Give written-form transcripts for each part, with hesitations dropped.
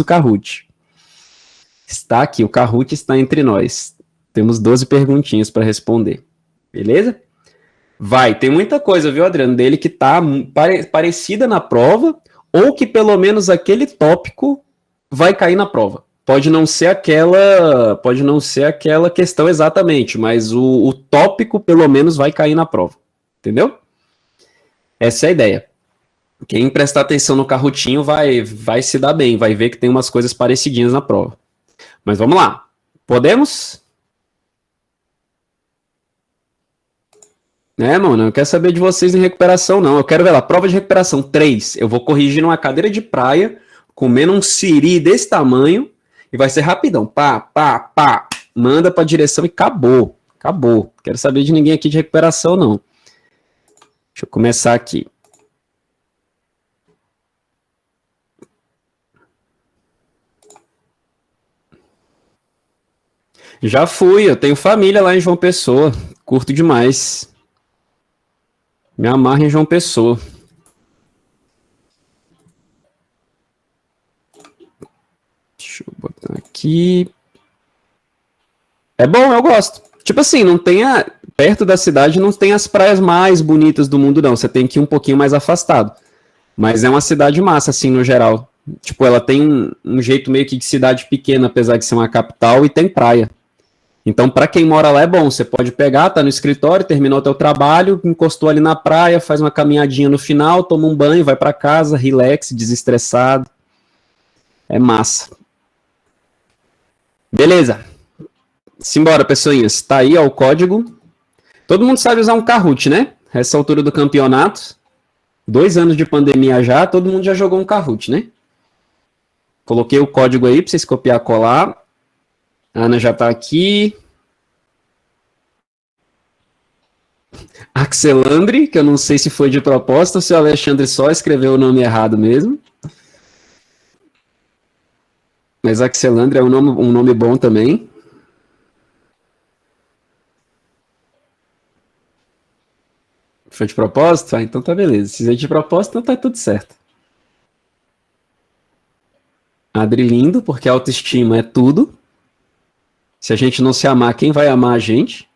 o Kahoot. Está aqui, o Kahoot está entre nós. Temos 12 perguntinhas para responder. Beleza? Vai, tem muita coisa, viu, Adriano, dele que tá parecida na prova, ou que pelo menos aquele tópico vai cair na prova. Pode não ser aquela questão exatamente, mas o tópico pelo menos vai cair na prova. Entendeu? Essa é a ideia. Quem prestar atenção no Kahootinho vai se dar bem, vai ver que tem umas coisas parecidinhas na prova. Mas vamos lá. Podemos? Mano, eu não quero saber de vocês em recuperação, não. Eu quero ver lá, prova de recuperação 3. Eu vou corrigir numa cadeira de praia, comendo um siri desse tamanho, e vai ser rapidão. Pá, pá, pá. Manda pra direção e acabou. Acabou. Quero saber de ninguém aqui de recuperação, não. Deixa eu começar aqui. Já fui, eu tenho família lá em João Pessoa. Curto demais. Me amarro em João Pessoa. Deixa eu botar aqui. É bom, eu gosto. Tipo assim, não tem perto da cidade não tem as praias mais bonitas do mundo, não. Você tem que ir um pouquinho mais afastado. Mas é uma cidade massa, assim, no geral. Tipo, ela tem um jeito meio que de cidade pequena, apesar de ser uma capital, e tem praia. Então, para quem mora lá é bom. Você pode pegar, tá no escritório, terminou o teu trabalho, encostou ali na praia, faz uma caminhadinha no final, toma um banho, vai para casa, relax, desestressado. É massa. Beleza. Simbora, pessoinhas. Tá aí, ó, o código. Todo mundo sabe usar um Kahoot, né? Essa altura do campeonato. 2 anos de pandemia já, todo mundo já jogou um Kahoot, né? Coloquei o código aí para vocês copiar e colar. A Ana já tá aqui. Axelandre, que eu não sei se foi de propósito ou se o Alexandre só escreveu o nome errado mesmo. Mas Axelandre é um nome bom também. Foi de propósito? Ah, então tá beleza. Se é de propósito, então tá tudo certo. Adri lindo, porque autoestima é tudo. Se a gente não se amar, quem vai amar a gente?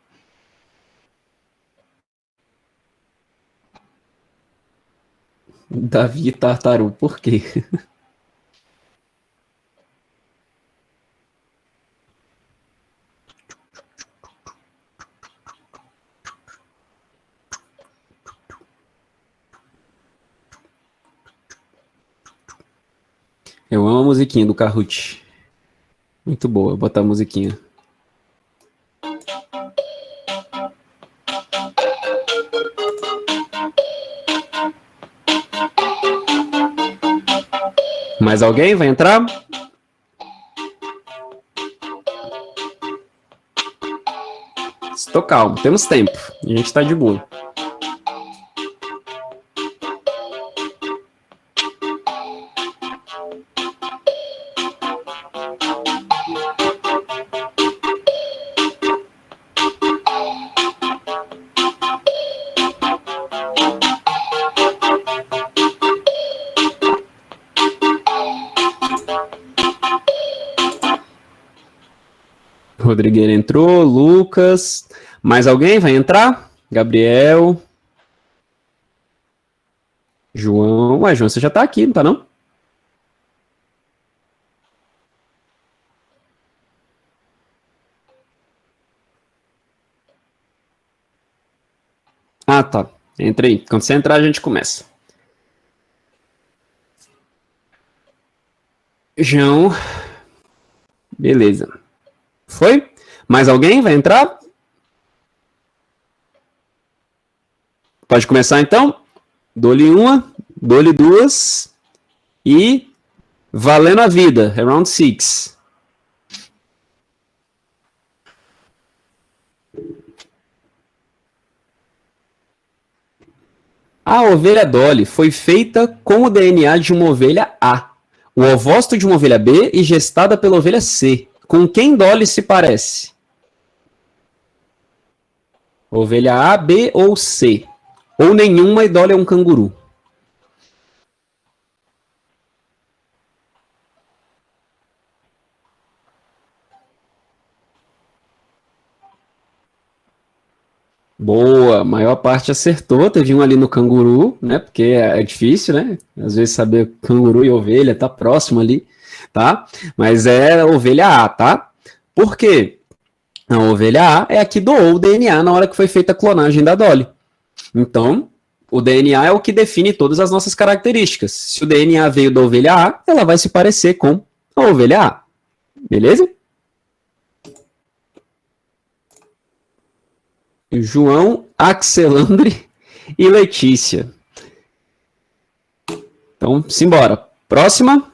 Davi Tartaru, por quê? Eu amo a musiquinha do Kahoot. Muito boa, vou botar a musiquinha. Mais alguém vai entrar? Estou calmo, temos tempo. A gente está de boa. Rodrigueira entrou, Lucas. Mais alguém vai entrar? Gabriel. João. Ué, João, você já tá aqui, não tá não? Ah, tá. Entra aí. Quando você entrar, a gente começa. João. Beleza. Foi? Mais alguém vai entrar? Pode começar então? Dou-lhe uma, dou-lhe duas e valendo a vida. Round 6. A ovelha Dolly foi feita com o DNA de uma ovelha A, o ovócito de uma ovelha B e gestada pela ovelha C. Com quem Dolly se parece? Ovelha A, B ou C? Ou nenhuma e Dolly é um canguru? Boa, a maior parte acertou. Teve um ali no canguru, né? Porque é difícil, né? Às vezes saber canguru e ovelha tá próximo ali, tá? Mas é ovelha A, tá? Por quê? A ovelha A é a que doou o DNA na hora que foi feita a clonagem da Dolly. Então, o DNA é o que define todas as nossas características. Se o DNA veio da ovelha A, ela vai se parecer com a ovelha A. Beleza? João, Axelandre e Letícia. Então, simbora. Próxima.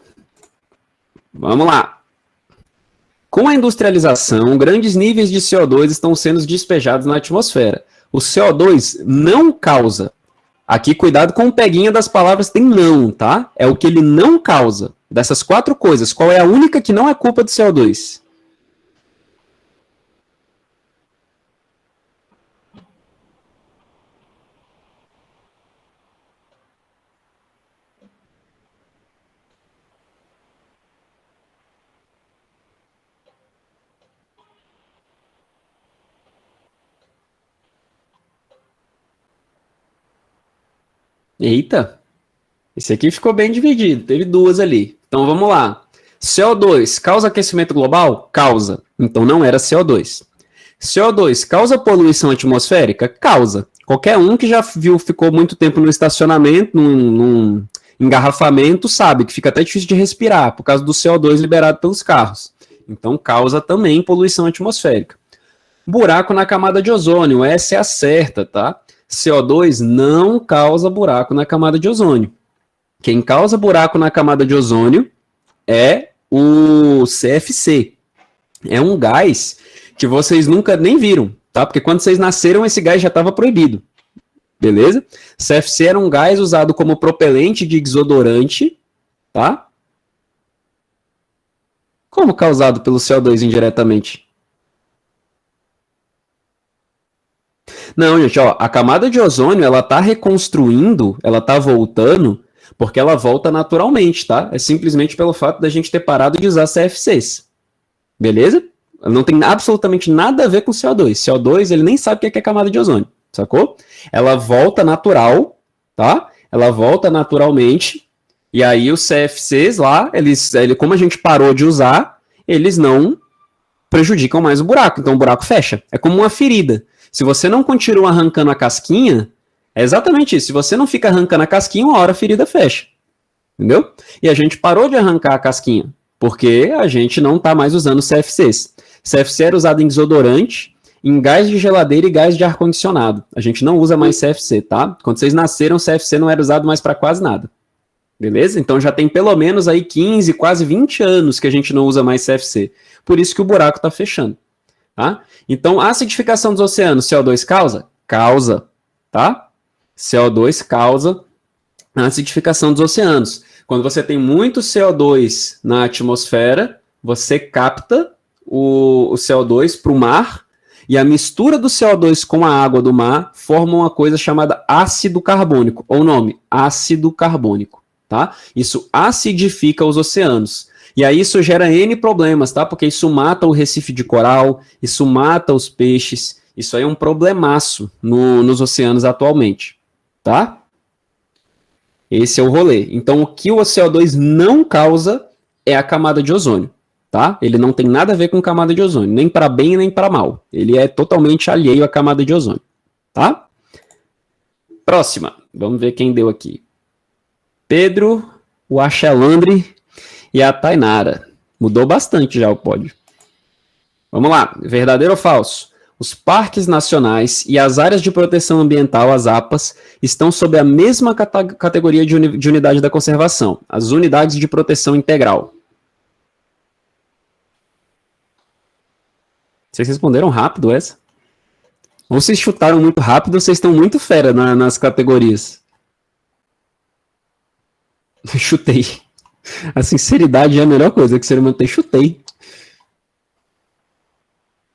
Vamos lá. Com a industrialização, grandes níveis de CO2 estão sendo despejados na atmosfera. O CO2 não causa. Aqui, cuidado com o peguinha das palavras, tem não, tá? É o que ele não causa. Dessas 4 coisas, qual é a única que não é culpa do CO2? Eita, esse aqui ficou bem dividido, teve 2 ali. Então vamos lá. CO2 causa aquecimento global? Causa. Então não era CO2. CO2 causa poluição atmosférica? Causa. Qualquer um que já viu, ficou muito tempo no estacionamento, num engarrafamento, sabe que fica até difícil de respirar por causa do CO2 liberado pelos carros. Então causa também poluição atmosférica. Buraco na camada de ozônio, essa é a certa, tá? CO2 não causa buraco na camada de ozônio. Quem causa buraco na camada de ozônio é o CFC. É um gás que vocês nunca nem viram, tá? Porque quando vocês nasceram, esse gás já estava proibido. Beleza? CFC era um gás usado como propelente de desodorante, tá? Como causado pelo CO2 indiretamente? Não, gente, ó, a camada de ozônio, ela tá reconstruindo, ela tá voltando, porque ela volta naturalmente, tá? É simplesmente pelo fato da gente ter parado de usar CFCs. Beleza? Não tem absolutamente nada a ver com CO2. CO2, ele nem sabe o que é camada de ozônio, sacou? Ela volta natural, tá? Ela volta naturalmente, e aí os CFCs lá, como a gente parou de usar, eles não prejudicam mais o buraco, então o buraco fecha. É como uma ferida. Se você não continua arrancando a casquinha, é exatamente isso. Se você não fica arrancando a casquinha, uma hora a ferida fecha. Entendeu? E a gente parou de arrancar a casquinha, porque a gente não está mais usando CFCs. CFC era usado em desodorante, em gás de geladeira e gás de ar-condicionado. A gente não usa mais CFC, tá? Quando vocês nasceram, CFC não era usado mais para quase nada. Beleza? Então já tem pelo menos aí 15, quase 20 anos que a gente não usa mais CFC. Por isso que o buraco está fechando. Tá? Então, a acidificação dos oceanos, CO2 causa? Causa, tá? CO2 causa a acidificação dos oceanos. Quando você tem muito CO2 na atmosfera, você capta o CO2 para o mar, e a mistura do CO2 com a água do mar forma uma coisa chamada ácido carbônico, ou nome, ácido carbônico, tá? Isso acidifica os oceanos. E aí isso gera N problemas, tá? Porque isso mata o recife de coral, isso mata os peixes, isso aí é um problemaço nos oceanos atualmente, tá? Esse é o rolê. Então, o que o CO2 não causa é a camada de ozônio, tá? Ele não tem nada a ver com camada de ozônio, nem para bem nem para mal. Ele é totalmente alheio à camada de ozônio, tá? Próxima. Vamos ver quem deu aqui. Pedro, o Axelandre e a Tainara. Mudou bastante já o pódio. Vamos lá. Verdadeiro ou falso? Os parques nacionais e as áreas de proteção ambiental, as APAs, estão sob a mesma categoria de unidade da conservação, as unidades de proteção integral. Vocês responderam rápido essa? Ou vocês chutaram muito rápido, ou vocês estão muito fera nas categorias. Chutei. A sinceridade é a melhor coisa que você manter. Chutei.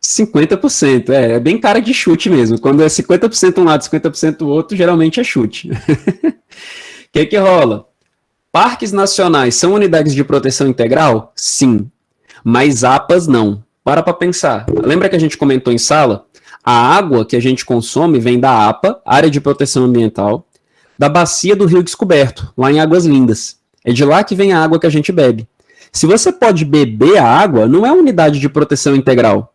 50%. É bem cara de chute mesmo. Quando é 50% um lado, 50% o outro, geralmente é chute. O que rola? Parques nacionais são unidades de proteção integral? Sim. Mas APAs não. Para pensar. Lembra que a gente comentou em sala? A água que a gente consome vem da APA, Área de Proteção Ambiental, da bacia do Rio Descoberto, lá em Águas Lindas. É de lá que vem a água que a gente bebe. Se você pode beber a água, não é unidade de proteção integral.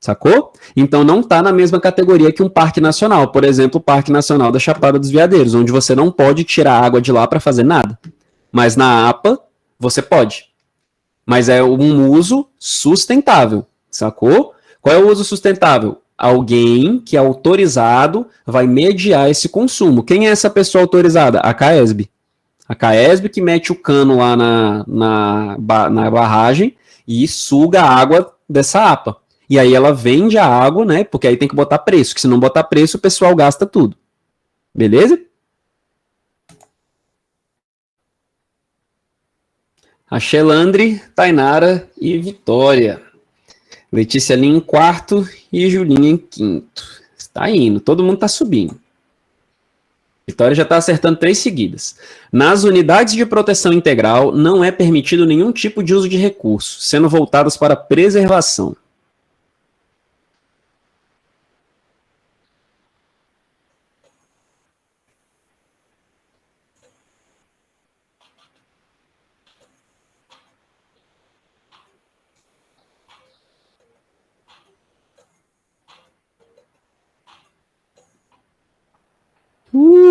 Sacou? Então não está na mesma categoria que um parque nacional. Por exemplo, o Parque Nacional da Chapada dos Veadeiros, onde você não pode tirar água de lá para fazer nada. Mas na APA, você pode. Mas é um uso sustentável. Sacou? Qual é o uso sustentável? Alguém que é autorizado vai mediar esse consumo. Quem é essa pessoa autorizada? A CAESB. A CAESB que mete o cano lá na barragem e suga a água dessa APA. E aí ela vende a água, né? Porque aí tem que botar preço, que se não botar preço, o pessoal gasta tudo. Beleza? A Xelandre, Tainara e Vitória. Letícia ali em quarto e Julinha em quinto. Está indo, todo mundo está subindo. Vitória já está acertando 3 seguidas. Nas unidades de proteção integral, não é permitido nenhum tipo de uso de recursos, sendo voltados para preservação.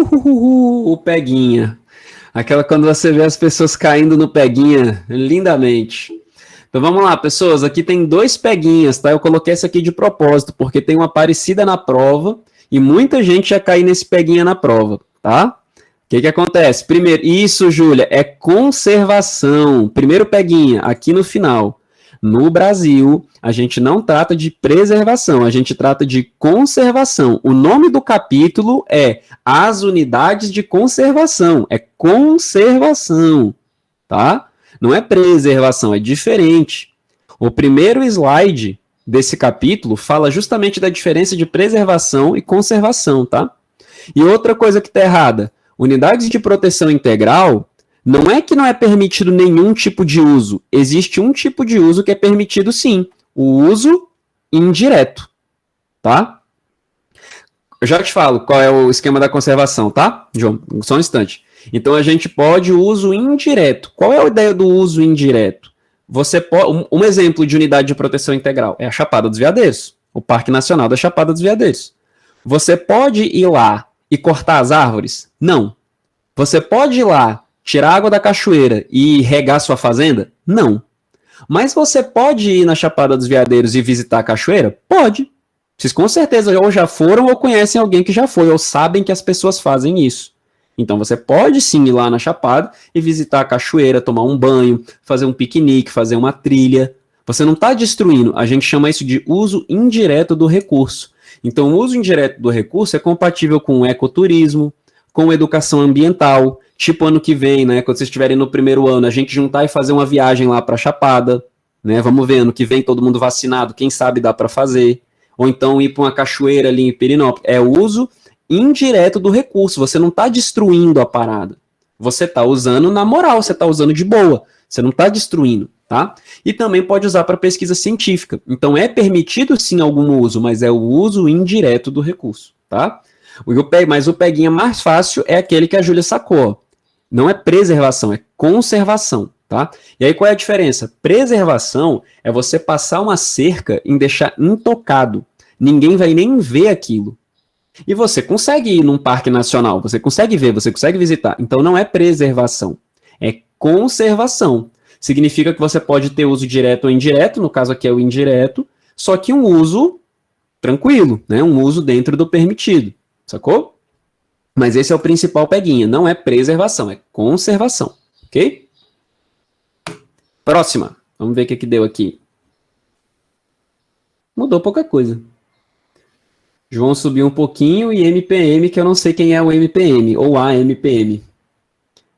O Peguinha. Aquela quando você vê as pessoas caindo no Peguinha, lindamente. Então vamos lá, pessoas. Aqui tem 2 Peguinhas, tá? Eu coloquei essa aqui de propósito, porque tem uma parecida na prova e muita gente já caiu nesse Peguinha na prova, tá? O que acontece? Primeiro, isso, Júlia, é conservação. Primeiro Peguinha, aqui no final. No Brasil, a gente não trata de preservação, a gente trata de conservação. O nome do capítulo é As Unidades de Conservação. É conservação, tá? Não é preservação, é diferente. O primeiro slide desse capítulo fala justamente da diferença de preservação e conservação, tá? E outra coisa que está errada, unidades de proteção integral, não é que não é permitido nenhum tipo de uso. Existe um tipo de uso que é permitido sim, o uso indireto, tá? Eu já te falo qual é o esquema da conservação, tá, João? Só um instante. Então a gente pode o uso indireto. Qual é a ideia do uso indireto? Você pode, um exemplo de unidade de proteção integral é a Chapada dos Veadeiros, o Parque Nacional da Chapada dos Veadeiros. Você pode ir lá e cortar as árvores? Não. Você pode ir lá, tirar água da cachoeira e regar sua fazenda? Não. Mas você pode ir na Chapada dos Veadeiros e visitar a cachoeira? Pode. Vocês com certeza ou já foram ou conhecem alguém que já foi, ou sabem que as pessoas fazem isso. Então você pode sim ir lá na Chapada e visitar a cachoeira, tomar um banho, fazer um piquenique, fazer uma trilha. Você não está destruindo, a gente chama isso de uso indireto do recurso. Então o uso indireto do recurso é compatível com o ecoturismo, com educação ambiental, tipo ano que vem, né, quando vocês estiverem no primeiro ano, a gente juntar e fazer uma viagem lá para a Chapada, né, vamos ver, ano que vem todo mundo vacinado, quem sabe dá para fazer, ou então ir para uma cachoeira ali em Perinópolis, é o uso indireto do recurso, você não está destruindo a parada, você está usando na moral, você está usando de boa, você não está destruindo, tá? E também pode usar para pesquisa científica, então é permitido sim algum uso, mas é o uso indireto do recurso, tá? Mas o peguinha mais fácil é aquele que a Júlia sacou. Não é preservação, é conservação, tá? E aí qual é a diferença? Preservação é você passar uma cerca em deixar intocado. Ninguém vai nem ver aquilo. E você consegue ir num parque nacional, você consegue ver, você consegue visitar. Então não é preservação, é conservação. Significa que você pode ter uso direto ou indireto, no caso aqui é o indireto, só que um uso tranquilo, né? Um uso dentro do permitido. Sacou? Mas esse é o principal peguinha, não é preservação, é conservação, ok? Próxima, vamos ver o que deu aqui. Mudou pouca coisa. João subiu um pouquinho e MPM, que eu não sei quem é o MPM, ou a MPM.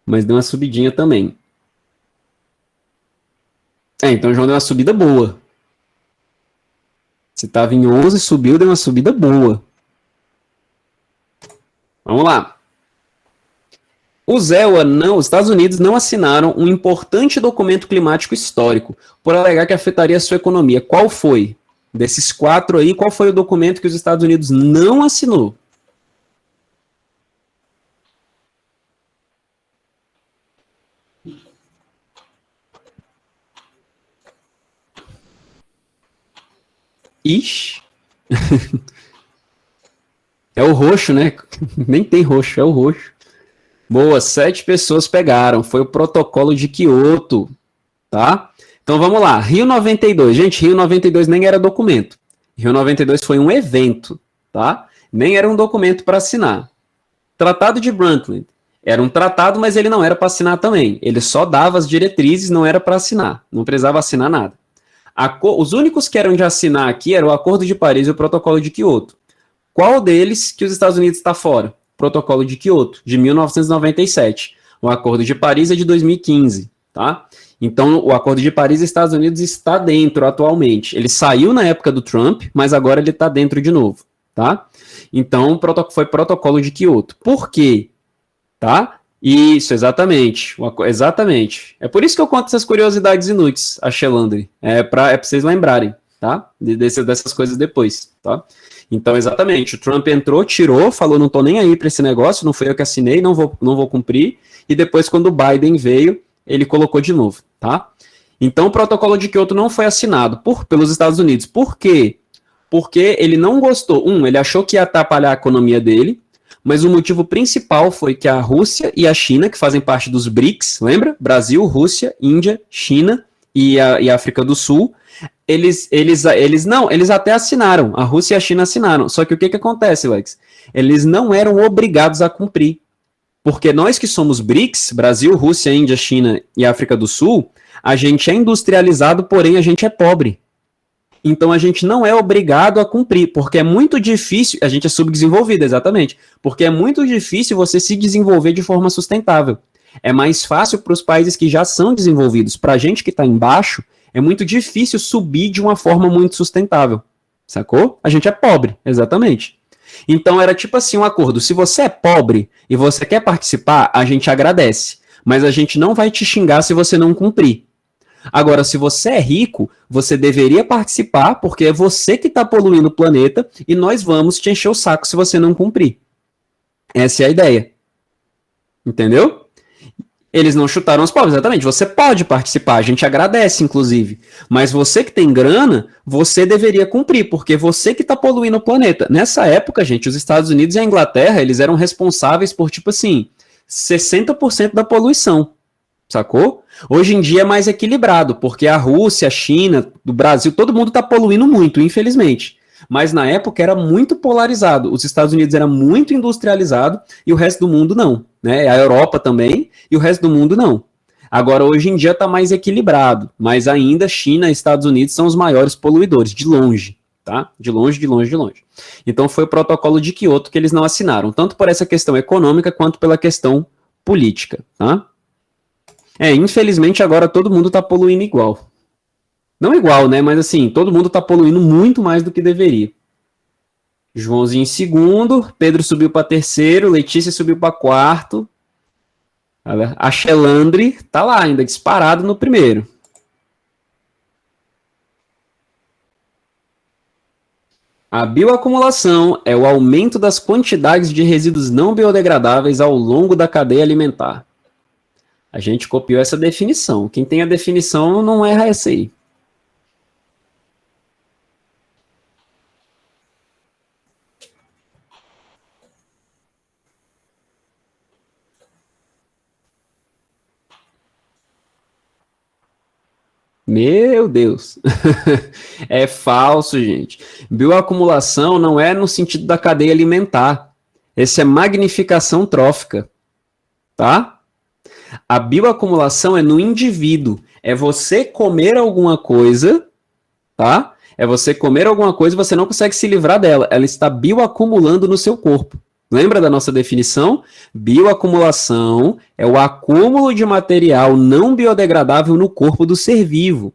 Mas deu uma subidinha também. Então o João deu uma subida boa. Se estava em 11, subiu, deu uma subida boa. Vamos lá. Os Estados Unidos não assinaram um importante documento climático histórico por alegar que afetaria a sua economia. Qual foi? Desses 4 aí, qual foi o documento que os Estados Unidos não assinou? Ixi. É o roxo, né? Nem tem roxo, é o roxo. Boa, 7 pessoas pegaram. Foi o protocolo de Kyoto, tá? Então vamos lá. Rio 92. Gente, Rio 92 nem era documento. Rio 92 foi um evento, tá? Nem era um documento para assinar. Tratado de Brundtland. Era um tratado, mas ele não era para assinar também. Ele só dava as diretrizes, não era para assinar. Não precisava assinar nada. Os únicos que eram de assinar aqui eram o Acordo de Paris e o Protocolo de Kyoto. Qual deles que os Estados Unidos está fora? Protocolo de Kyoto, de 1997. O Acordo de Paris é de 2015, tá? Então, o Acordo de Paris, Estados Unidos está dentro atualmente. Ele saiu na época do Trump, mas agora ele está dentro de novo, tá? Então, foi Protocolo de Kyoto. Por quê? Tá? Isso, exatamente. Exatamente. É por isso que eu conto essas curiosidades inúteis, a Shelandri. É para vocês lembrarem, tá? Dessas coisas depois, tá? Então, exatamente. O Trump entrou, tirou, falou, não tô nem aí para esse negócio, não fui eu que assinei, não vou cumprir. E depois, quando o Biden veio, ele colocou de novo, tá? Então, o protocolo de Kyoto não foi assinado pelos Estados Unidos. Por quê? Porque ele não gostou. Ele achou que ia atrapalhar a economia dele, mas o motivo principal foi que a Rússia e a China, que fazem parte dos BRICS, lembra? Brasil, Rússia, Índia, China e a África do Sul, eles até assinaram, a Rússia e a China assinaram, só que o que acontece, Lex? Eles não eram obrigados a cumprir, porque nós que somos BRICS, Brasil, Rússia, Índia, China e África do Sul, a gente é industrializado, porém a gente é pobre. Então a gente não é obrigado a cumprir, porque é muito difícil, a gente é subdesenvolvido, exatamente, porque é muito difícil você se desenvolver de forma sustentável. É mais fácil para os países que já são desenvolvidos. Para a gente que está embaixo, é muito difícil subir de uma forma muito sustentável, sacou? A gente é pobre, exatamente. Então era tipo assim um acordo, se você é pobre e você quer participar, a gente agradece, mas a gente não vai te xingar se você não cumprir. Agora, se você é rico, você deveria participar, porque é você que está poluindo o planeta e nós vamos te encher o saco se você não cumprir. Essa é a ideia. Entendeu? Eles não chutaram os pobres, exatamente. Você pode participar, a gente agradece, inclusive. Mas você que tem grana, você deveria cumprir, porque você que está poluindo o planeta. Nessa época, gente, os Estados Unidos e a Inglaterra, eles eram responsáveis por, tipo assim, 60% da poluição. Sacou? Hoje em dia é mais equilibrado, porque a Rússia, a China, o Brasil, todo mundo está poluindo muito, infelizmente. Mas na época era muito polarizado. Os Estados Unidos era muito industrializado e o resto do mundo não. Né? A Europa também e o resto do mundo não. Agora, hoje em dia está mais equilibrado, mas ainda China e Estados Unidos são os maiores poluidores, de longe. Tá? De longe, de longe, de longe. Então foi o protocolo de Kyoto que eles não assinaram, tanto por essa questão econômica quanto pela questão política. Tá? Infelizmente agora todo mundo está poluindo igual. Não igual, né? Mas assim, todo mundo está poluindo muito mais do que deveria. Joãozinho em segundo, Pedro subiu para terceiro, Letícia subiu para quarto. A Shelandri tá lá ainda, disparado no primeiro. A bioacumulação é o aumento das quantidades de resíduos não biodegradáveis ao longo da cadeia alimentar. A gente copiou essa definição. Quem tem a definição não erra essa aí. Meu Deus. É falso, gente. Bioacumulação não é no sentido da cadeia alimentar. Essa é magnificação trófica. Tá? A bioacumulação é no indivíduo. É você comer alguma coisa, tá? É você comer alguma coisa e você não consegue se livrar dela. Ela está bioacumulando no seu corpo. Lembra da nossa definição? Bioacumulação é o acúmulo de material não biodegradável no corpo do ser vivo.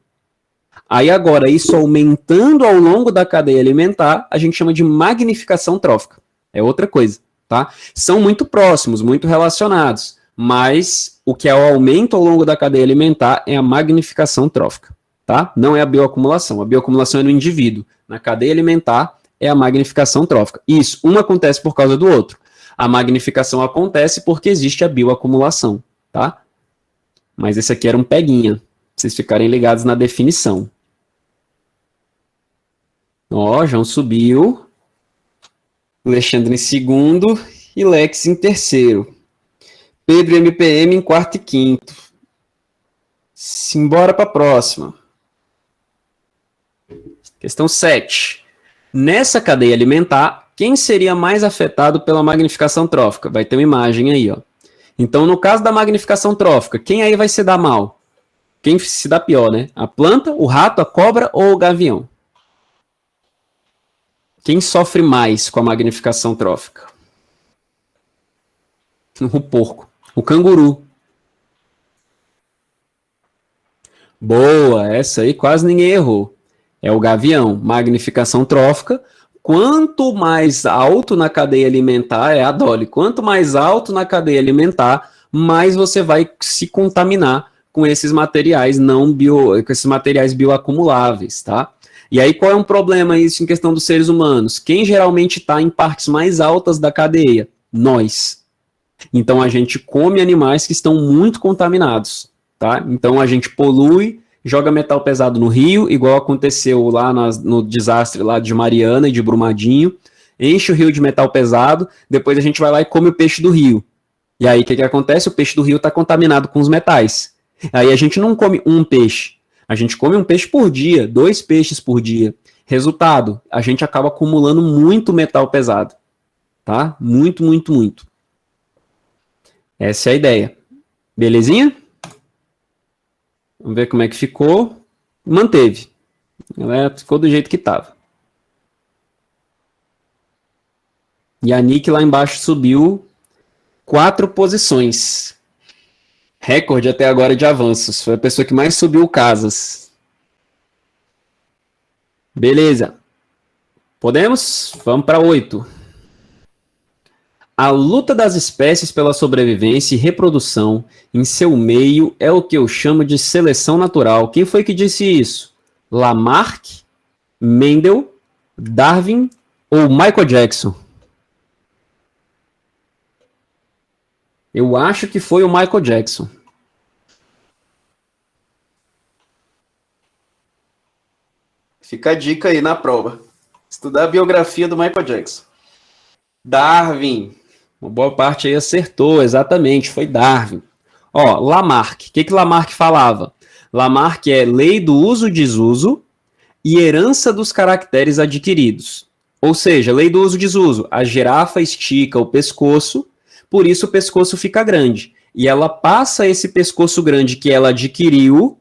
Aí agora, isso aumentando ao longo da cadeia alimentar, a gente chama de magnificação trófica. É outra coisa, tá? São muito próximos, muito relacionados, mas o que é o aumento ao longo da cadeia alimentar é a magnificação trófica, tá? Não é a bioacumulação. A bioacumulação é no indivíduo. Na cadeia alimentar é a magnificação trófica. Isso, um acontece por causa do outro. A magnificação acontece porque existe a bioacumulação, tá? Mas esse aqui era um peguinha, pra vocês ficarem ligados na definição. Ó, João subiu, Alexandre em segundo e Lex em terceiro. Pedro e MPM em quarto e quinto. Simbora para a próxima. Questão 7. Nessa cadeia alimentar, quem seria mais afetado pela magnificação trófica? Vai ter uma imagem aí, ó. Então, no caso da magnificação trófica, quem aí vai se dar mal? Quem se dá pior, né? A planta, o rato, a cobra ou o gavião? Quem sofre mais com a magnificação trófica? O porco. O canguru. Boa, essa aí quase ninguém errou. É o gavião, magnificação trófica. Quanto mais alto na cadeia alimentar, é a Dolly, quanto mais alto na cadeia alimentar, mais você vai se contaminar com esses materiais com esses materiais bioacumuláveis, tá? E aí qual é um problema isso em questão dos seres humanos? Quem geralmente está em partes mais altas da cadeia? Nós. Então a gente come animais que estão muito contaminados, tá? Então a gente polui, joga metal pesado no rio, igual aconteceu lá no desastre lá de Mariana e de Brumadinho, enche o rio de metal pesado, depois a gente vai lá e come o peixe do rio. E aí o que acontece? O peixe do rio está contaminado com os metais. Aí a gente não come um peixe, a gente come um peixe por dia, 2 peixes por dia. Resultado, a gente acaba acumulando muito metal pesado, tá? Muito, muito, muito. Essa é a ideia. Belezinha? Vamos ver como é que ficou. Manteve. Ela ficou do jeito que estava. E a Nick lá embaixo subiu 4 posições. Recorde até agora de avanços. Foi a pessoa que mais subiu casas. Beleza. Podemos? Vamos para 8. A luta das espécies pela sobrevivência e reprodução em seu meio é o que eu chamo de seleção natural. Quem foi que disse isso? Lamarck, Mendel, Darwin ou Michael Jackson? Eu acho que foi o Michael Jackson. Fica a dica aí na prova. Estudar a biografia do Michael Jackson. Darwin. Uma boa parte aí acertou, exatamente, foi Darwin. Ó, Lamarck. O que Lamarck falava? Lamarck é lei do uso-desuso e herança dos caracteres adquiridos. Ou seja, lei do uso-desuso. A girafa estica o pescoço, por isso o pescoço fica grande. E ela passa esse pescoço grande que ela adquiriu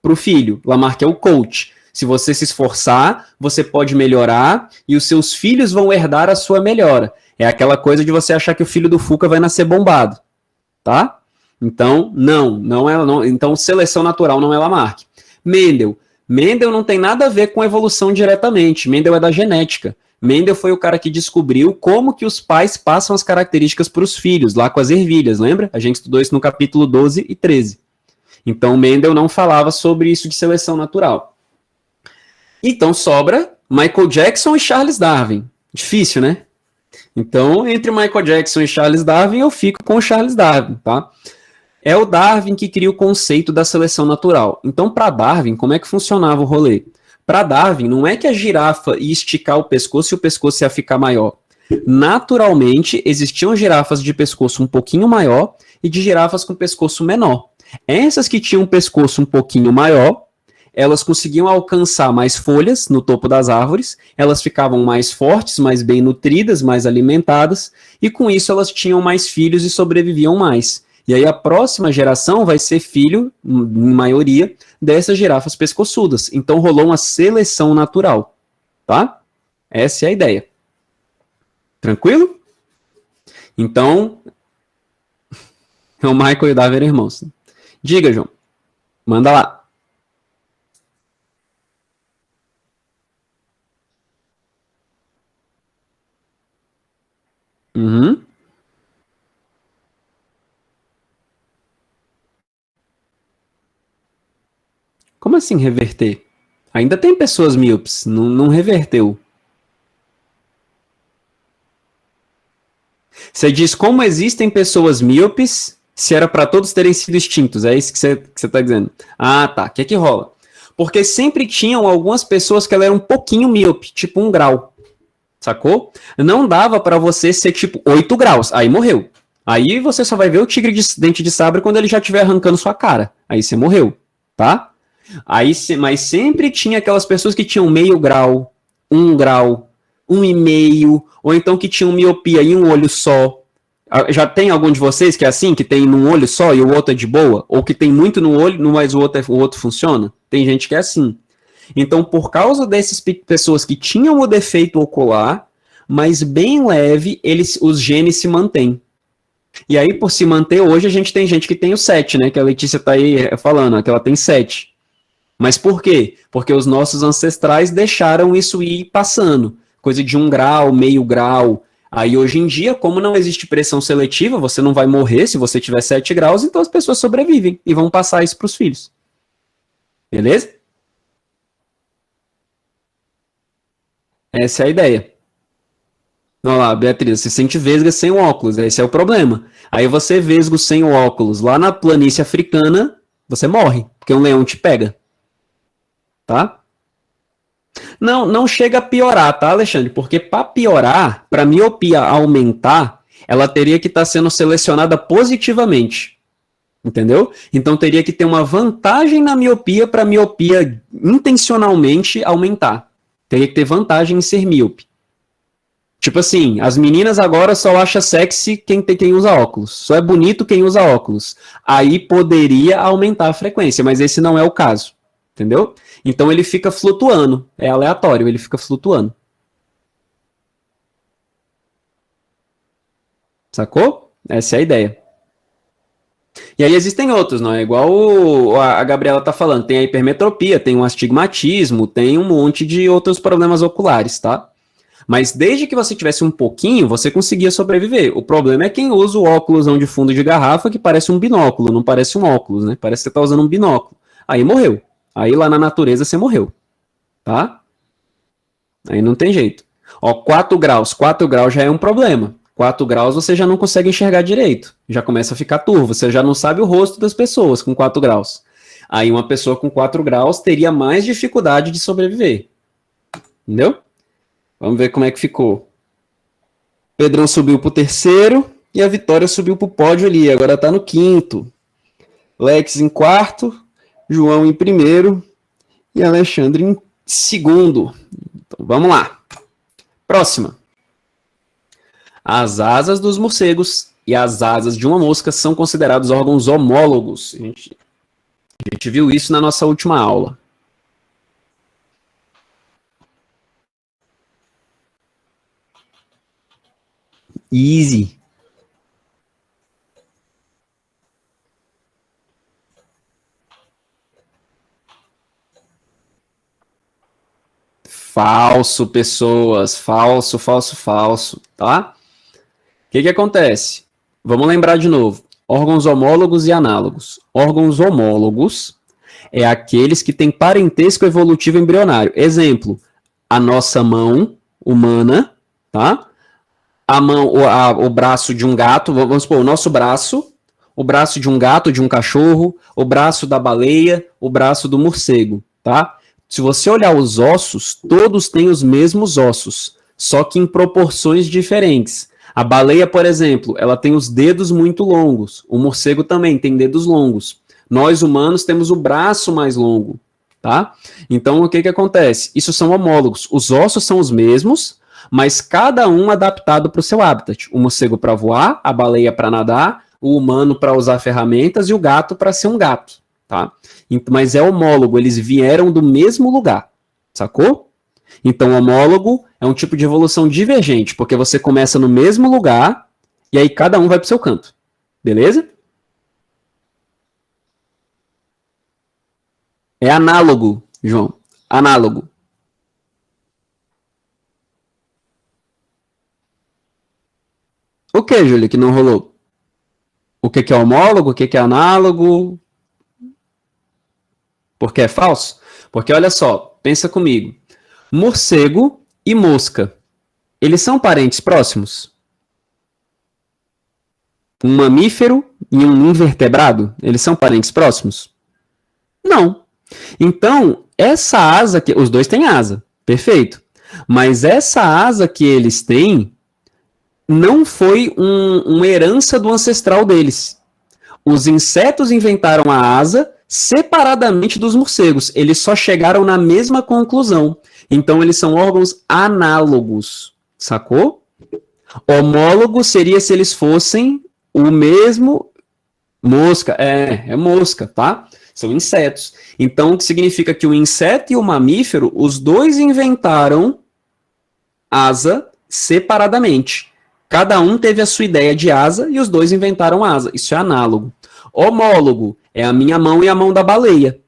para o filho. Lamarck é o coach. Se você se esforçar, você pode melhorar e os seus filhos vão herdar a sua melhora. É aquela coisa de você achar que o filho do Fuca vai nascer bombado, tá? Então, então seleção natural não é Lamarck. Mendel não tem nada a ver com evolução diretamente. Mendel é da genética. Mendel foi o cara que descobriu como que os pais passam as características para os filhos, lá com as ervilhas, lembra? A gente estudou isso no capítulo 12 e 13. Então, Mendel não falava sobre isso de seleção natural. Então, sobra Michael Jackson e Charles Darwin. Difícil, né? Então, entre Michael Jackson e Charles Darwin, eu fico com o Charles Darwin, tá? É o Darwin que cria o conceito da seleção natural. Então, para Darwin, como é que funcionava o rolê? Para Darwin, não é que a girafa ia esticar o pescoço e o pescoço ia ficar maior. Naturalmente, existiam girafas de pescoço um pouquinho maior e de girafas com pescoço menor. Essas que tinham um pescoço um pouquinho maior, elas conseguiam alcançar mais folhas no topo das árvores, elas ficavam mais fortes, mais bem nutridas, mais alimentadas, e com isso elas tinham mais filhos e sobreviviam mais. E aí a próxima geração vai ser filho, em maioria, dessas girafas pescoçudas. Então rolou uma seleção natural, tá? Essa é a ideia. Tranquilo? Então, o Michael e o Davi eram irmãos. Diga, João. Manda lá. Uhum. Como assim reverter? Ainda tem pessoas míopes, não reverteu. Você diz como existem pessoas míopes se era para todos terem sido extintos. É isso que você está dizendo. Ah, tá. O que é que rola? Porque sempre tinham algumas pessoas que ela era um pouquinho míope, tipo 1 grau. Sacou? Não dava para você ser tipo 8 graus. Aí morreu. Aí você só vai ver o tigre de dente de sabre quando ele já estiver arrancando sua cara. Aí você morreu, tá? Aí, mas sempre tinha aquelas pessoas que tinham meio grau, 1 grau, 1,5, ou então que tinham miopia em um olho só. Já tem algum de vocês que é assim, que tem num olho só e o outro é de boa? Ou que tem muito no olho, mas o outro funciona? Tem gente que é assim. Então, por causa dessas pessoas que tinham o defeito ocular, mas bem leve, os genes se mantêm. E aí, por se manter, hoje a gente tem gente que tem o 7, né? Que a Letícia está aí falando, que ela tem 7. Mas por quê? Porque os nossos ancestrais deixaram isso ir passando. Coisa de 1 grau, meio grau. Aí hoje em dia, como não existe pressão seletiva, você não vai morrer se você tiver 7 graus, então as pessoas sobrevivem e vão passar isso para os filhos. Beleza? Essa é a ideia. Olha lá, Beatriz, você sente vesga sem o óculos, esse é o problema. Aí você vesgo sem o óculos lá na planície africana, você morre, porque um leão te pega. Tá? Não chega a piorar, tá, Alexandre? Porque para piorar, para a miopia aumentar, ela teria que estar sendo selecionada positivamente. Entendeu? Então teria que ter uma vantagem na miopia para a miopia intencionalmente aumentar. Teria que ter vantagem em ser míope. Tipo assim, as meninas agora só acham sexy quem usa óculos. Só é bonito quem usa óculos. Aí poderia aumentar a frequência, mas esse não é o caso. Entendeu? Então ele fica flutuando. É aleatório, ele fica flutuando. Sacou? Essa é a ideia. E aí existem outros, não é? Igual a Gabriela tá falando. Tem a hipermetropia, tem o astigmatismo, tem um monte de outros problemas oculares, tá? Mas desde que você tivesse um pouquinho, você conseguia sobreviver. O problema é quem usa o óculos de fundo de garrafa que parece um binóculo, não parece um óculos, né? Parece que você tá usando um binóculo. Aí morreu. Aí lá na natureza você morreu, tá? Aí não tem jeito. Ó, 4 graus. 4 graus já é um problema. 4 graus você já não consegue enxergar direito. Já começa a ficar turvo. Você já não sabe o rosto das pessoas com 4 graus. Aí uma pessoa com 4 graus teria mais dificuldade de sobreviver. Entendeu? Vamos ver como é que ficou. Pedrão subiu pro terceiro e a Vitória subiu pro pódio ali. Agora tá no quinto. Lex em quarto, João em primeiro e Alexandre em segundo. Então, vamos lá. Próxima. As asas dos morcegos e as asas de uma mosca são considerados órgãos homólogos. A gente viu isso na nossa última aula. Easy. Falso, pessoas. Falso, falso, falso. Tá? O que acontece? Vamos lembrar de novo. Órgãos homólogos e análogos. Órgãos homólogos é aqueles que têm parentesco evolutivo embrionário. Exemplo, a nossa mão humana, tá? A mão, o braço de um gato, vamos supor, o braço de um gato, de um cachorro, o braço da baleia, o braço do morcego, tá? Se você olhar os ossos, todos têm os mesmos ossos, só que em proporções diferentes. A baleia, por exemplo, ela tem os dedos muito longos. O morcego também tem dedos longos. Nós, humanos, temos o braço mais longo, tá? Então, o que acontece? Isso são homólogos. Os ossos são os mesmos, mas cada um adaptado para o seu habitat. O morcego para voar, a baleia para nadar, o humano para usar ferramentas e o gato para ser um gato, tá? Mas é homólogo, eles vieram do mesmo lugar, sacou? Então, homólogo é um tipo de evolução divergente, porque você começa no mesmo lugar e aí cada um vai para o seu canto, beleza? É análogo, João, análogo. O que, Júlia, que não rolou? O que é homólogo, o que é análogo? Porque é falso? Porque olha só, pensa comigo. Morcego e mosca, eles são parentes próximos? Um mamífero e um invertebrado, eles são parentes próximos? Não. Então, essa asa que os dois têm asa, perfeito. Mas essa asa que eles têm não foi uma herança do ancestral deles. Os insetos inventaram a asa separadamente dos morcegos. Eles só chegaram na mesma conclusão. Então, eles são órgãos análogos. Sacou? Homólogo seria se eles fossem o mesmo. Mosca, é mosca, tá? São insetos. Então, o que significa que o inseto e o mamífero, os dois inventaram asa separadamente. Cada um teve a sua ideia de asa e os dois inventaram asa. Isso é análogo. Homólogo é a minha mão e a mão da baleia.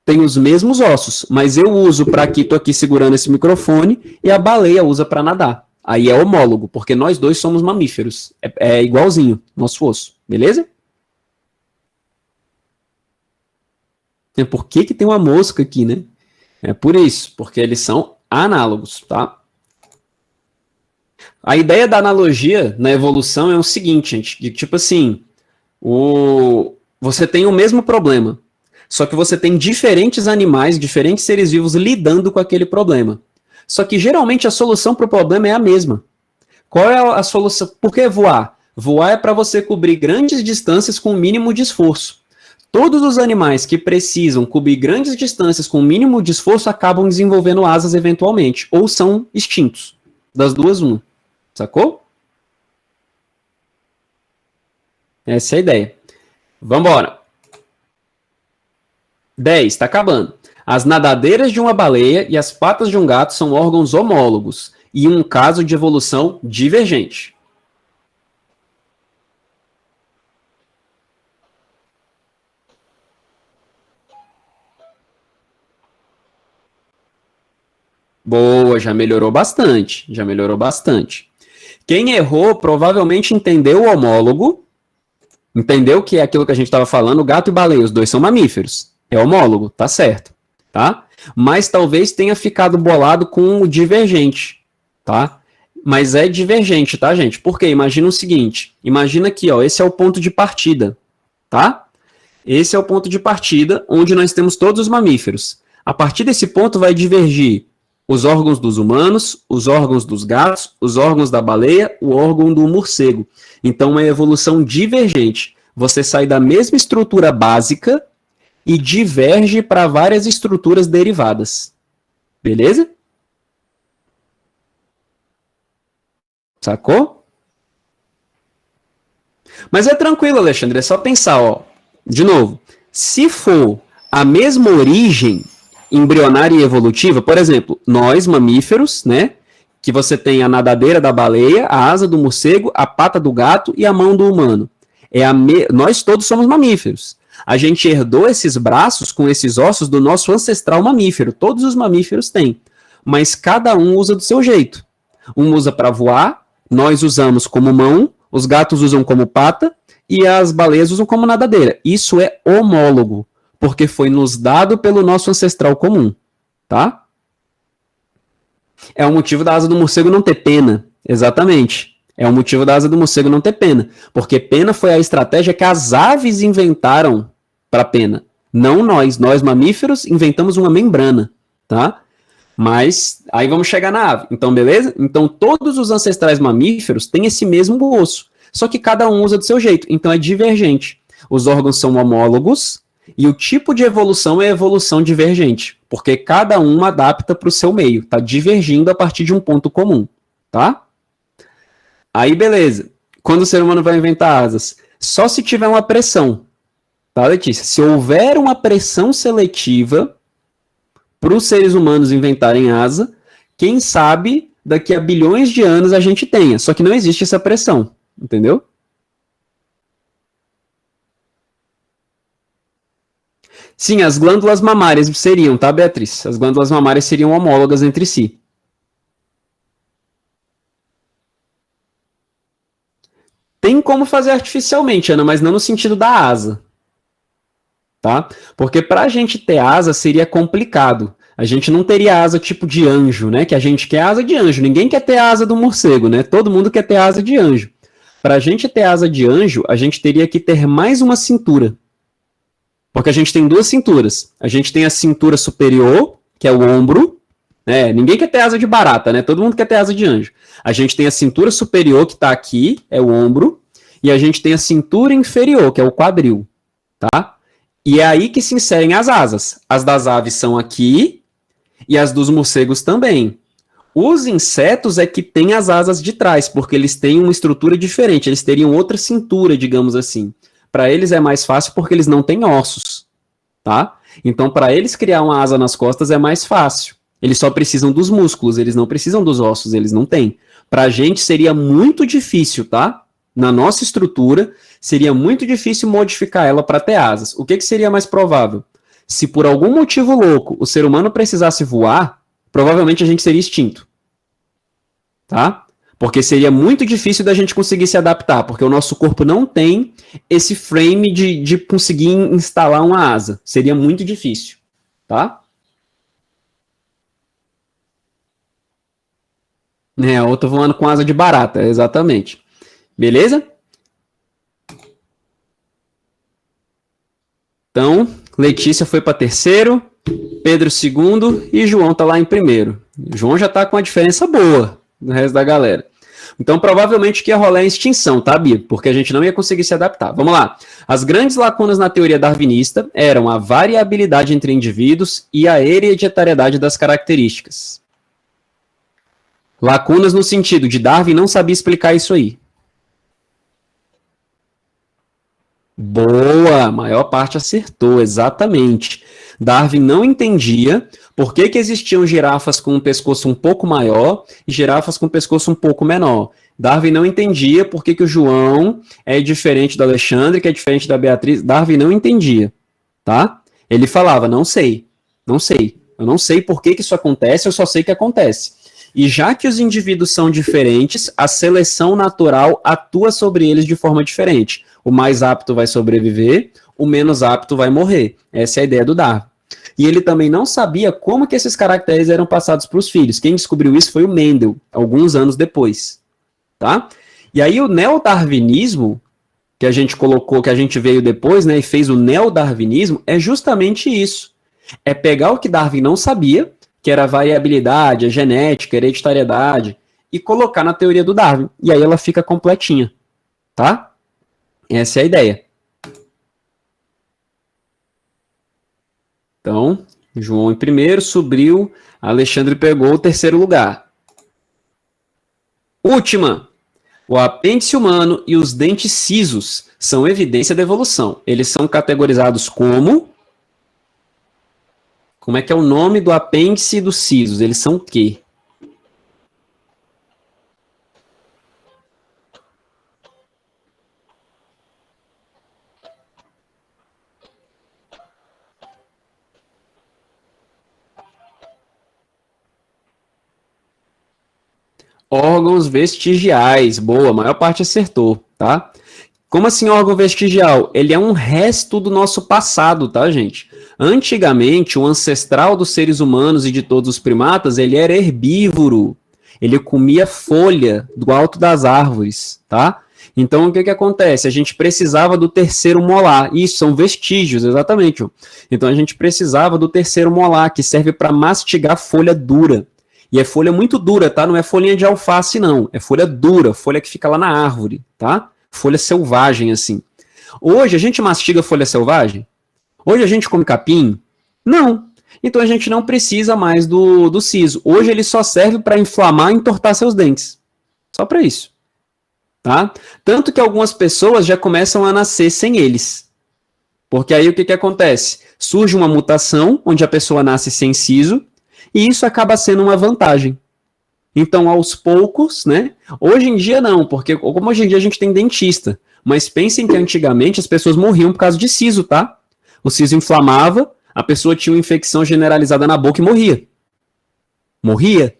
Tem os mesmos ossos, mas eu uso para aqui, tô aqui segurando esse microfone e a baleia usa para nadar. Aí é homólogo, porque nós dois somos mamíferos. É igualzinho, nosso osso. Beleza? Por que tem uma mosca aqui, né? É por isso, porque eles são análogos, tá? A ideia da analogia na evolução é o seguinte, gente, que tipo assim, você tem o mesmo problema, só que você tem diferentes animais, diferentes seres vivos lidando com aquele problema. Só que geralmente a solução para o problema é a mesma. Qual é a solução? Por que voar? Voar é para você cobrir grandes distâncias com o mínimo de esforço. Todos os animais que precisam cobrir grandes distâncias com o mínimo de esforço acabam desenvolvendo asas eventualmente, ou são extintos. Das duas, uma. Sacou? Essa é a ideia. Vambora. 10, está acabando. As nadadeiras de uma baleia e as patas de um gato são órgãos homólogos e um caso de evolução divergente. Boa, já melhorou bastante. Já melhorou bastante. Quem errou provavelmente entendeu o homólogo, entendeu que é aquilo que a gente estava falando, gato e baleia, os dois são mamíferos. É homólogo, tá certo, tá? Mas talvez tenha ficado bolado com o divergente, tá? Mas é divergente, tá, gente? Porque imagina o seguinte, imagina aqui, ó, esse é o ponto de partida, tá? Esse é o ponto de partida onde nós temos todos os mamíferos. A partir desse ponto vai divergir os órgãos dos humanos, os órgãos dos gatos, os órgãos da baleia, o órgão do morcego. Então, uma evolução divergente. Você sai da mesma estrutura básica e diverge para várias estruturas derivadas. Beleza? Sacou? Mas é tranquilo, Alexandre, é só pensar, ó. De novo, se for a mesma origem embrionária e evolutiva, por exemplo, nós, mamíferos, né? Que você tem a nadadeira da baleia, a asa do morcego, a pata do gato e a mão do humano. Nós todos somos mamíferos. A gente herdou esses braços com esses ossos do nosso ancestral mamífero. Todos os mamíferos têm. Mas cada um usa do seu jeito. Um usa para voar, nós usamos como mão, os gatos usam como pata e as baleias usam como nadadeira. Isso é homólogo, porque foi nos dado pelo nosso ancestral comum, tá? É o motivo da asa do morcego não ter pena, exatamente. É o motivo da asa do morcego não ter pena, porque pena foi a estratégia que as aves inventaram para pena. Não nós mamíferos inventamos uma membrana, tá? Mas aí vamos chegar na ave. Então, beleza? Então, todos os ancestrais mamíferos têm esse mesmo osso, só que cada um usa do seu jeito. Então, é divergente. Os órgãos são homólogos e o tipo de evolução é evolução divergente, porque cada um adapta para o seu meio, tá divergindo a partir de um ponto comum, tá? Aí, beleza. Quando o ser humano vai inventar asas? Só se tiver uma pressão, tá, Letícia? Se houver uma pressão seletiva para os seres humanos inventarem asa, quem sabe daqui a bilhões de anos a gente tenha. Só que não existe essa pressão, entendeu? Sim, as glândulas mamárias seriam, tá, Beatriz? As glândulas mamárias seriam homólogas entre si. Tem como fazer artificialmente, Ana, mas não no sentido da asa. tá? Porque para a gente ter asa seria complicado. A gente não teria asa tipo de anjo, né? Que a gente quer asa de anjo. Ninguém quer ter asa do morcego, né? Todo mundo quer ter asa de anjo. Para a gente ter asa de anjo, a gente teria que ter mais uma cintura. Porque a gente tem duas cinturas. A gente tem a cintura superior, que é o ombro, né? Ninguém quer ter asa de barata, né? Todo mundo quer ter asa de anjo. A gente tem a cintura superior, que está aqui, é o ombro, e a gente tem a cintura inferior, que é o quadril, tá? E é aí que se inserem as asas. As das aves são aqui, e as dos morcegos também. Os insetos é que têm as asas de trás, porque eles têm uma estrutura diferente, eles teriam outra cintura, digamos assim. Para eles é mais fácil porque eles não têm ossos, tá? Então, para eles criar uma asa nas costas é mais fácil. Eles só precisam dos músculos, eles não precisam dos ossos, eles não têm. Para a gente seria muito difícil, tá? Na nossa estrutura, seria muito difícil modificar ela para ter asas. O que seria mais provável? Se por algum motivo louco o ser humano precisasse voar, provavelmente a gente seria extinto, tá? Porque seria muito difícil da gente conseguir se adaptar, porque o nosso corpo não tem esse frame de conseguir instalar uma asa. Seria muito difícil, tá? Eu tô voando com asa de barata, exatamente. Beleza? Então, Letícia foi para terceiro, Pedro segundo e João tá lá em primeiro. O João já tá com uma diferença boa do resto da galera. Então, provavelmente que ia rolar em extinção, tá, Bia? Porque a gente não ia conseguir se adaptar. Vamos lá. As grandes lacunas na teoria darwinista eram a variabilidade entre indivíduos e a hereditariedade das características. Lacunas no sentido de Darwin não sabia explicar isso aí. Boa, a maior parte acertou, exatamente. Darwin não entendia por que existiam girafas com um pescoço um pouco maior e girafas com um pescoço um pouco menor. Darwin não entendia por que o João é diferente do Alexandre, que é diferente da Beatriz. Darwin não entendia, tá? Ele falava, não sei, não sei. Eu não sei por que isso acontece, eu só sei que acontece. E já que os indivíduos são diferentes, a seleção natural atua sobre eles de forma diferente. O mais apto vai sobreviver, o menos apto vai morrer. Essa é a ideia do Darwin. E ele também não sabia como que esses caracteres eram passados para os filhos. Quem descobriu isso foi o Mendel, alguns anos depois. Tá? E aí o neodarwinismo, que a gente colocou, que a gente veio depois, né, e fez o neodarwinismo, é justamente isso. É pegar o que Darwin não sabia, que era a variabilidade, a genética, a hereditariedade, e colocar na teoria do Darwin. E aí ela fica completinha. Tá? Essa é a ideia. Então, João em primeiro, subiu, Alexandre pegou o terceiro lugar. Última. O apêndice humano e os dentes cisos são evidência da evolução. Eles são categorizados como... Como é que é o nome do apêndice e dos sisos? Eles são o quê? Órgãos vestigiais. Boa, a maior parte acertou, tá? Como assim órgão vestigial? Ele é um resto do nosso passado, tá, gente? Antigamente, o ancestral dos seres humanos e de todos os primatas, ele era herbívoro. Ele comia folha do alto das árvores, tá? Então, o que acontece? A gente precisava do terceiro molar. Isso, são vestígios, exatamente. Então, a gente precisava do terceiro molar, que serve para mastigar folha dura. E é folha muito dura, tá? Não é folhinha de alface, não. É folha dura, folha que fica lá na árvore, tá? Folha selvagem, assim. Hoje, a gente mastiga folha selvagem? Hoje, a gente come capim? Não. Então, a gente não precisa mais do siso. Hoje, ele só serve para inflamar e entortar seus dentes. Só para isso. Tá? Tanto que algumas pessoas já começam a nascer sem eles. Porque aí, o que acontece? Surge uma mutação, onde a pessoa nasce sem siso, e isso acaba sendo uma vantagem. Então, aos poucos, né? Hoje em dia não, porque como hoje em dia a gente tem dentista, mas pensem que antigamente as pessoas morriam por causa de siso, tá? O siso inflamava, a pessoa tinha uma infecção generalizada na boca e morria. Morria,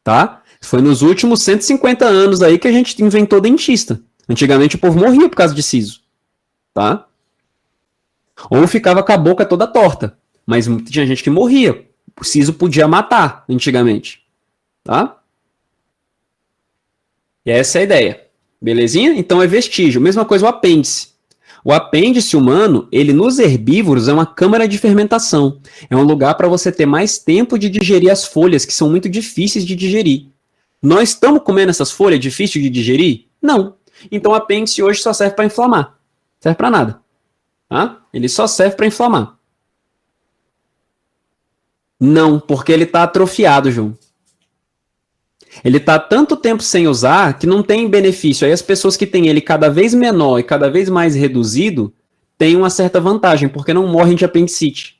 tá? Foi nos últimos 150 anos aí que a gente inventou dentista. Antigamente o povo morria por causa de siso, tá? Ou ficava com a boca toda torta. Mas tinha gente que morria. O siso podia matar antigamente. Tá? E essa é a ideia. Belezinha? Então é vestígio. Mesma coisa o apêndice. O apêndice humano, ele nos herbívoros é uma câmara de fermentação. É um lugar para você ter mais tempo de digerir as folhas, que são muito difíceis de digerir. Nós estamos comendo essas folhas difíceis de digerir? Não. Então o apêndice hoje só serve para inflamar. Serve para nada. Tá? Ele só serve para inflamar. Não, porque ele está atrofiado, João. Ele está tanto tempo sem usar que não tem benefício. Aí as pessoas que têm ele cada vez menor e cada vez mais reduzido têm uma certa vantagem, porque não morrem de apendicite.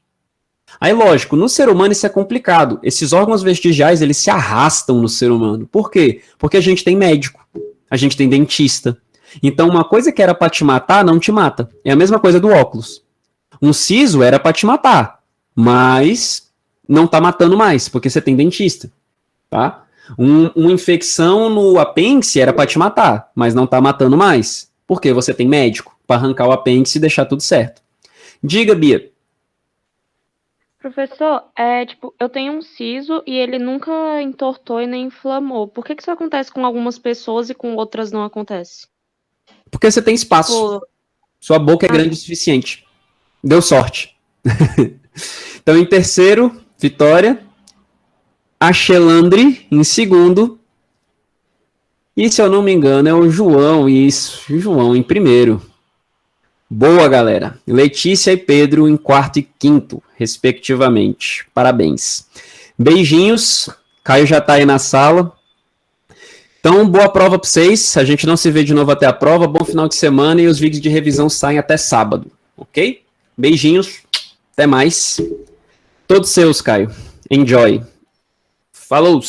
Aí, lógico, no ser humano isso é complicado. Esses órgãos vestigiais, eles se arrastam no ser humano. Por quê? Porque a gente tem médico, a gente tem dentista. Então, uma coisa que era para te matar, não te mata. É a mesma coisa do óculos. Um siso era para te matar, mas não está matando mais, porque você tem dentista, tá? Uma infecção no apêndice era para te matar, mas não está matando mais, porque você tem médico para arrancar o apêndice e deixar tudo certo. Diga, Bia. Professor, eu tenho um siso e ele nunca entortou e nem inflamou. Por que isso acontece com algumas pessoas e com outras não acontece? Porque você tem espaço. Tipo, Sua boca é grande o suficiente. Deu sorte. Então, em terceiro, Vitória. Axelandre, em segundo. E, se eu não me engano, é o João, isso. O João em primeiro. Boa, galera. Letícia e Pedro em quarto e quinto, respectivamente. Parabéns. Beijinhos. Caio já tá aí na sala. Então, boa prova para vocês. A gente não se vê de novo até a prova. Bom final de semana e os vídeos de revisão saem até sábado, ok? Beijinhos. Até mais. Todos seus, Caio. Enjoy. Falou!